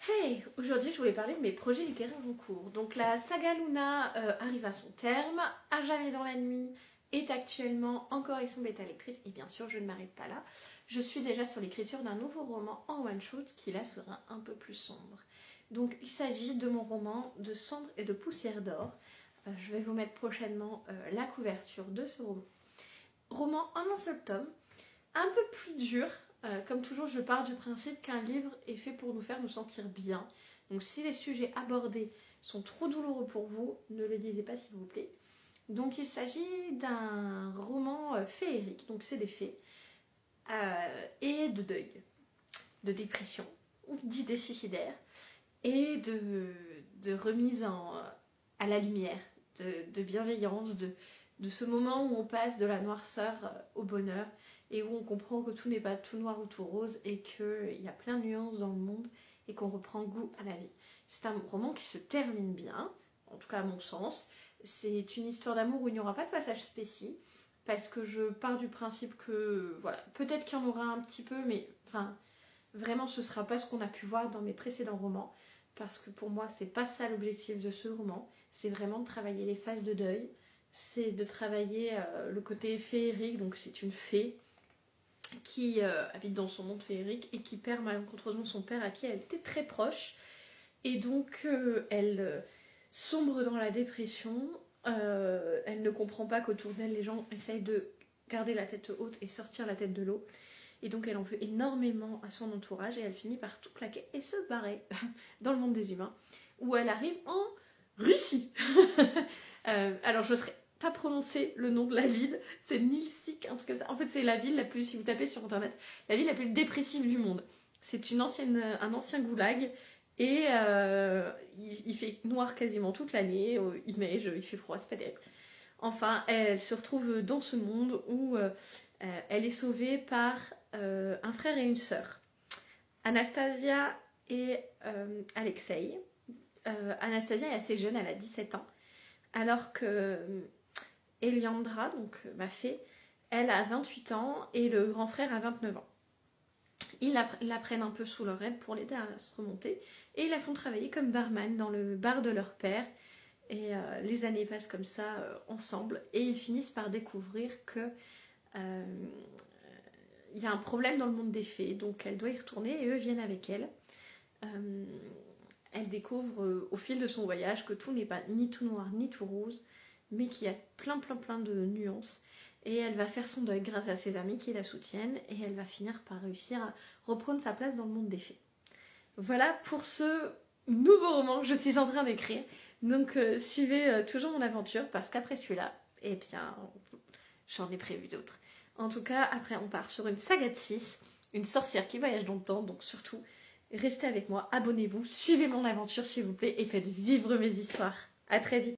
Hey, aujourd'hui je voulais parler de mes projets littéraires en cours. Donc la saga Luna arrive à son terme, À jamais dans la nuit est actuellement en correction bêta lectrice et bien sûr je ne m'arrête pas là. Je suis déjà sur l'écriture d'un nouveau roman en one shot qui là sera un peu plus sombre. Donc il s'agit de mon roman de cendres et de poussière d'or. Je vais vous mettre prochainement la couverture de ce roman. Roman en un seul tome, un peu plus dur. Comme toujours, je pars du principe qu'un livre est fait pour nous faire nous sentir bien. Donc si les sujets abordés sont trop douloureux pour vous, ne le lisez pas s'il vous plaît. Donc il s'agit d'un roman féerique, donc c'est des fées, et de deuil, de dépression, d'idées suicidaires, et de remise à la lumière, de bienveillance, de ce moment où on passe de la noirceur au bonheur et où on comprend que tout n'est pas tout noir ou tout rose et qu'il y a plein de nuances dans le monde et qu'on reprend goût à la vie. C'est un roman qui se termine bien, en tout cas à mon sens. C'est une histoire d'amour où il n'y aura pas de passage spécial parce que je pars du principe que, voilà, peut-être qu'il y en aura un petit peu, mais enfin, vraiment ce sera pas ce qu'on a pu voir dans mes précédents romans parce que pour moi c'est pas ça l'objectif de ce roman, c'est vraiment de travailler les phases de deuil, c'est de travailler le côté féerique, donc c'est une fée qui habite dans son monde féerique et qui perd malencontreusement son père à qui elle était très proche. Et donc elle sombre dans la dépression, elle ne comprend pas qu'autour d'elle les gens essayent de garder la tête haute et sortir la tête de l'eau. Et donc elle en veut énormément à son entourage et elle finit par tout plaquer et se barrer dans le monde des humains, où elle arrive en Russie. Alors je serais pas prononcer le nom de la ville, c'est Nilsik, un truc comme ça. En fait, c'est la ville la plus, si vous tapez sur internet, la ville la plus dépressive du monde. C'est un ancien goulag et il fait noir quasiment toute l'année, il neige, il fait froid, c'est pas terrible. Enfin, elle se retrouve dans ce monde où elle est sauvée par un frère et une sœur, Anastasia et Alexei. Anastasia est assez jeune, elle a 17 ans, alors que Eliandra, donc ma fée, elle a 28 ans et le grand frère a 29 ans. Ils la prennent un peu sous leur aile pour l'aider à se remonter et ils la font travailler comme barman dans le bar de leur père. Et les années passent comme ça ensemble et ils finissent par découvrir que il y a un problème dans le monde des fées, donc elle doit y retourner et eux viennent avec elle. Elle découvre au fil de son voyage que tout n'est pas ni tout noir ni tout rose, mais qu'il y a plein de nuances. Et elle va faire son deuil grâce à ses amis qui la soutiennent et elle va finir par réussir à reprendre sa place dans le monde des fées. Voilà pour ce nouveau roman que je suis en train d'écrire. Donc suivez toujours mon aventure parce qu'après celui-là, eh bien, j'en ai prévu d'autres. En tout cas, après on part sur une saga de 6, une sorcière qui voyage dans le temps, donc surtout, restez avec moi, abonnez-vous, suivez mon aventure s'il vous plaît et faites vivre mes histoires. À très vite.